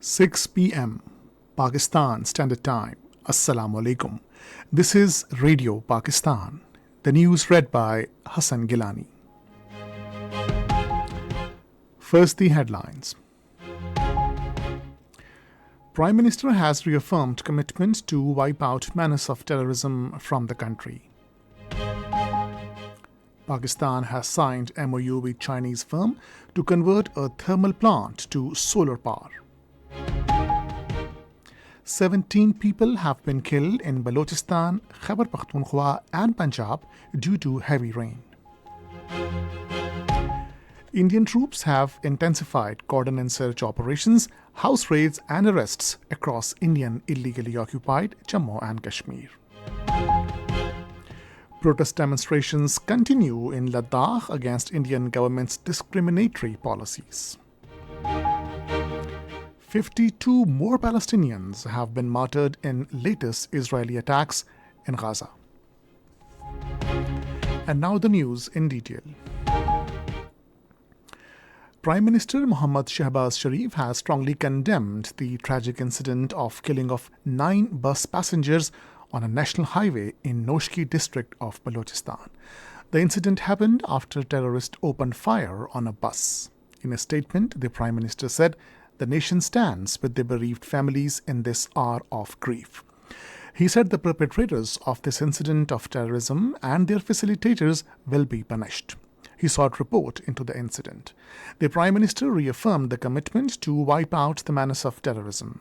6 p.m. Pakistan Standard Time. Assalamu alaikum. This is Radio Pakistan. The news read by Hassan Gilani. First, the headlines. Prime Minister has reaffirmed commitment to wipe out menace of terrorism from the country. Pakistan has signed MOU with Chinese firm to convert a thermal plant to solar power. 17 people have been killed in Balochistan, Khyber Pakhtunkhwa and Punjab due to heavy rain. Indian troops have intensified cordon and search operations, house raids and arrests across Indian illegally occupied Jammu and Kashmir. Protest demonstrations continue in Ladakh against Indian government's discriminatory policies. 52 more Palestinians have been martyred in latest Israeli attacks in Gaza. And now the news in detail. Prime Minister Mohammad Shehbaz Sharif has strongly condemned the tragic incident of killing of 9 bus passengers on a national highway in Noshki district of Balochistan. The incident happened after terrorists opened fire on a bus. In a statement, the Prime Minister said, "The nation stands with the bereaved families in this hour of grief." He said the perpetrators of this incident of terrorism and their facilitators will be punished. He sought report into the incident. The Prime Minister reaffirmed the commitment to wipe out the menace of terrorism.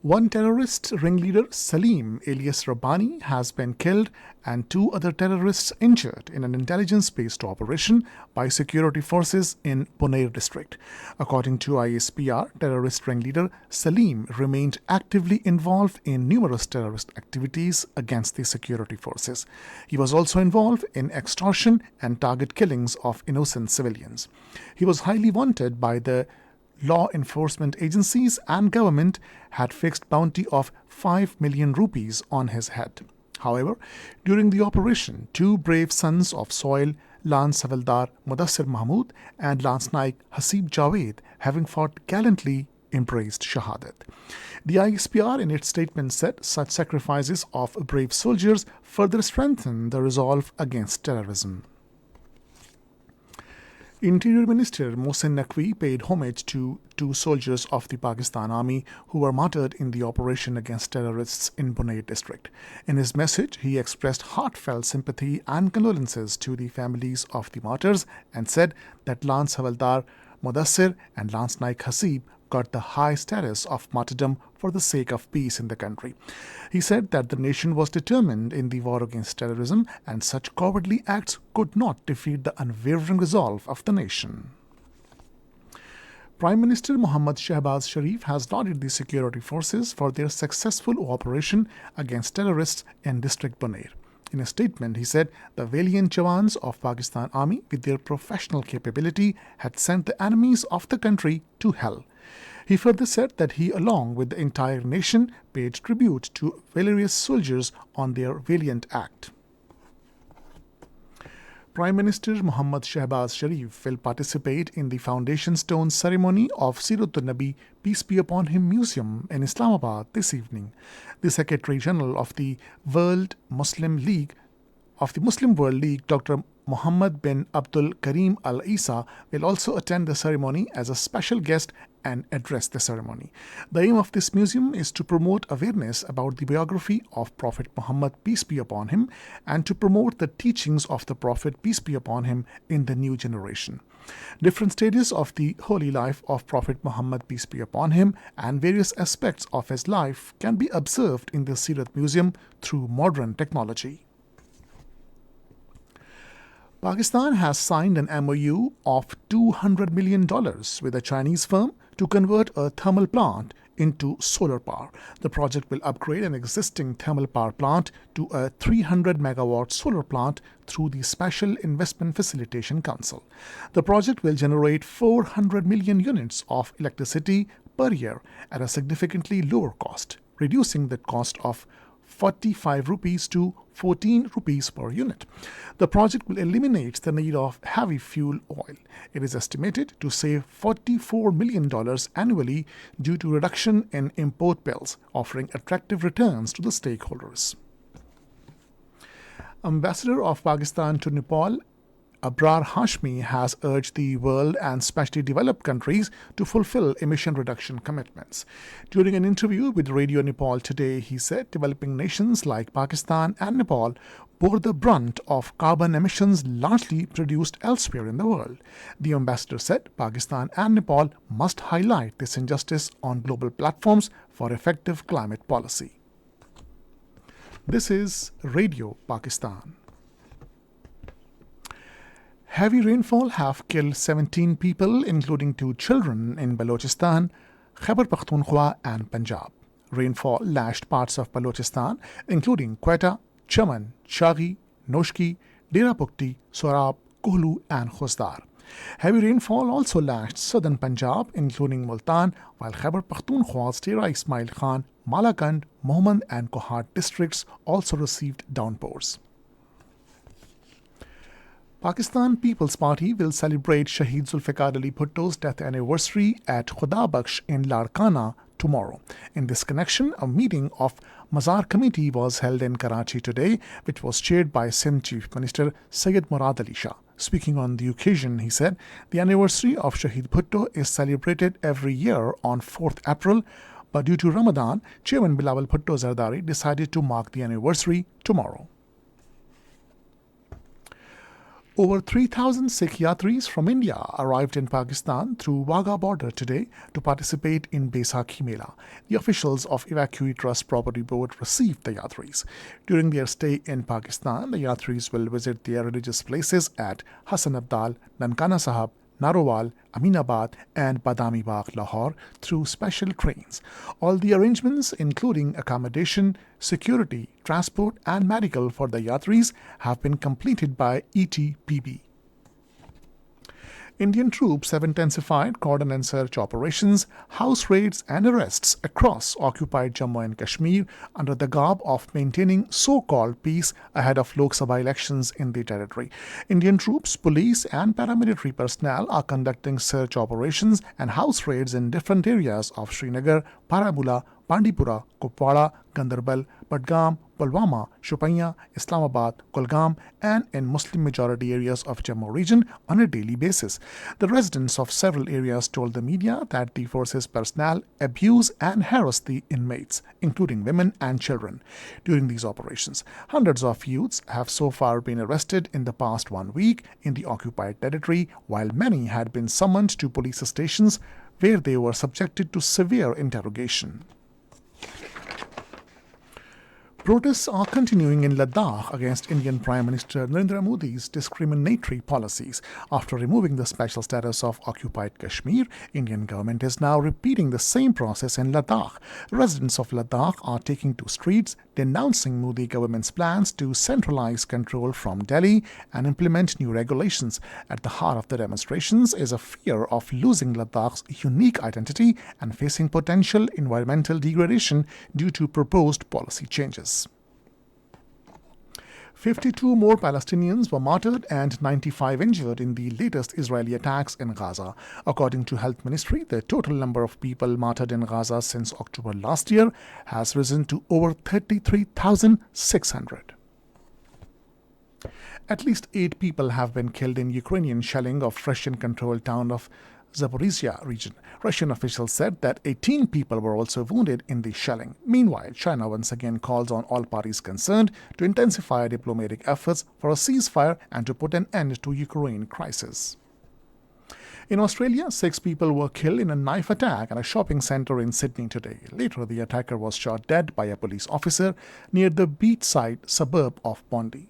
One terrorist ringleader, Salim alias Rabbani, has been killed and 2 other terrorists injured in an intelligence-based operation by security forces in Puner district. According to ISPR, terrorist ringleader Salim remained actively involved in numerous terrorist activities against the security forces. He was also involved in extortion and target killings of innocent civilians. He was highly wanted by the law enforcement agencies and government had fixed bounty of 5 million rupees on his head. However, during the operation, 2 brave sons of soil, Lance Havildar Mudassir Mahmood and Lance Naik Hasib Javed, having fought gallantly, embraced Shahadat. The ISPR in its statement said such sacrifices of brave soldiers further strengthen the resolve against terrorism. Interior Minister Mohsin Naqvi paid homage to 2 soldiers of the Pakistan Army who were martyred in the operation against terrorists in Puner district. In his message, he expressed heartfelt sympathy and condolences to the families of the martyrs and said that Lance Havildar Mudassir and Lance Naik Hasib got the high status of martyrdom for the sake of peace in the country. He said that the nation was determined in the war against terrorism and such cowardly acts could not defeat the unwavering resolve of the nation. Prime Minister Mohammad Shehbaz Sharif has lauded the security forces for their successful operation against terrorists in District Puner. In a statement, he said the valiant Jawans of Pakistan Army, with their professional capability, had sent the enemies of the country to hell. He further said that he, along with the entire nation, paid tribute to valorous soldiers on their valiant act. Prime Minister Mohammad Shehbaz Sharif will participate in the foundation stone ceremony of Siratul Nabi, Peace be upon him Museum in Islamabad this evening. The Secretary General of the Muslim World League, Dr. Muhammad bin Abdul Karim Al Isa, will also attend the ceremony as a special guest and address the ceremony. The aim of this museum is to promote awareness about the biography of Prophet Muhammad, peace be upon him, and to promote the teachings of the Prophet, peace be upon him, in the new generation. Different stages of the holy life of Prophet Muhammad, peace be upon him, and various aspects of his life can be observed in the Sirat Museum through modern technology. Pakistan has signed an MOU of $200 million with a Chinese firm to convert a thermal plant into solar power. The project will upgrade an existing thermal power plant to a 300 megawatt solar plant through the Special Investment Facilitation Council. The project will generate 400 million units of electricity per year at a significantly lower cost, reducing the cost of 45 rupees to 14 rupees per unit. The project will eliminate the need of heavy fuel oil. It is estimated to save $44 million annually due to reduction in import bills, offering attractive returns to the stakeholders. Ambassador of Pakistan to Nepal, Abrar Hashmi, has urged the world and especially developed countries to fulfill emission reduction commitments. During an interview with Radio Nepal today, he said developing nations like Pakistan and Nepal bore the brunt of carbon emissions largely produced elsewhere in the world. The ambassador said Pakistan and Nepal must highlight this injustice on global platforms for effective climate policy. This is Radio Pakistan. Heavy rainfall have killed 17 people, including 2 children, in Balochistan, Khyber Pakhtunkhwa and Punjab. Rainfall lashed parts of Balochistan, including Quetta, Chaman, Shaghi, Noshki, Dera Pukti, Sorab, Kohlu and Khosdar. Heavy rainfall also lashed southern Punjab, including Multan, while Khyber Pakhtunkhwa's Dera Ismail Khan, Malakand, Mohmand and Kohat districts also received downpours. Pakistan People's Party will celebrate Shaheed Zulfikar Ali Bhutto's death anniversary at Khuda Bakhsh in Larkana tomorrow. In this connection, a meeting of Mazar Committee was held in Karachi today, which was chaired by Sindh Chief Minister Syed Murad Ali Shah. Speaking on the occasion, he said, the anniversary of Shaheed Bhutto is celebrated every year on 4th April, but due to Ramadan, Chairman Bilawal Bhutto Zardari decided to mark the anniversary tomorrow. Over 3,000 Sikh Yatris from India arrived in Pakistan through Wagah border today to participate in Baisakhi Mela. The officials of Evacuee Trust Property Board received the Yatris. During their stay in Pakistan, the Yatris will visit their religious places at Hasan Abdal, Nankana Sahab, Narowal, Aminabad and Badami Bagh, Lahore through special trains. All the arrangements, including accommodation, security, transport and medical for the Yatris, have been completed by ETPB. Indian troops have intensified cordon and search operations, house raids and arrests across occupied Jammu and Kashmir under the garb of maintaining so-called peace ahead of Lok Sabha elections in the territory. Indian troops, police and paramilitary personnel are conducting search operations and house raids in different areas of Srinagar, Baramulla, Bandipora, Kupwara, Gandarbal, Badgam, Pulwama, Shopaiya, Islamabad, Kulgam and in Muslim-majority areas of Jammu region on a daily basis. The residents of several areas told the media that the forces personnel abuse and harass the inmates, including women and children. During these operations, hundreds of youths have so far been arrested in the past 1 week in the occupied territory, while many had been summoned to police stations where they were subjected to severe interrogation. Protests are continuing in Ladakh against Indian Prime Minister Narendra Modi's discriminatory policies. After removing the special status of occupied Kashmir, Indian government is now repeating the same process in Ladakh. Residents of Ladakh are taking to streets denouncing Modi government's plans to centralize control from Delhi and implement new regulations. At the heart of the demonstrations is a fear of losing Ladakh's unique identity and facing potential environmental degradation due to proposed policy changes. 52 more Palestinians were martyred and 95 injured in the latest Israeli attacks in Gaza. According to Health Ministry, the total number of people martyred in Gaza since October last year has risen to over 33,600. At least 8 people have been killed in Ukrainian shelling of Russian-controlled town of Zaporizhia region. Russian officials said that 18 people were also wounded in the shelling. Meanwhile, China once again calls on all parties concerned to intensify diplomatic efforts for a ceasefire and to put an end to Ukraine crisis. In Australia, 6 people were killed in a knife attack at a shopping centre in Sydney today. Later, the attacker was shot dead by a police officer near the beachside suburb of Bondi.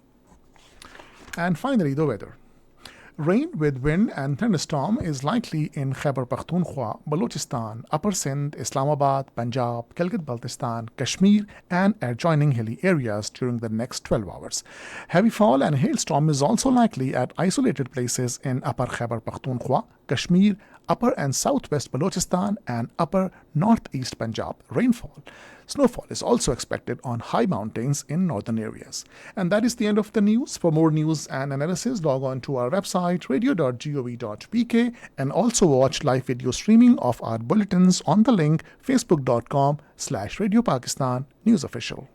And finally, the weather. Rain with wind and thunderstorm is likely in Khyber Pakhtunkhwa, Balochistan, Upper Sindh, Islamabad, Punjab, Gilgit-Baltistan, Kashmir and adjoining hilly areas during the next 12 hours. Heavy fall and hailstorm is also likely at isolated places in Upper Khyber Pakhtunkhwa, Kashmir, upper and southwest Balochistan and upper northeast Punjab rainfall. Snowfall is also expected on high mountains in northern areas. And that is the end of the news. For more news and analysis, log on to our website radio.gov.pk and also watch live video streaming of our bulletins on the link facebook.com/Radio Pakistan News Official.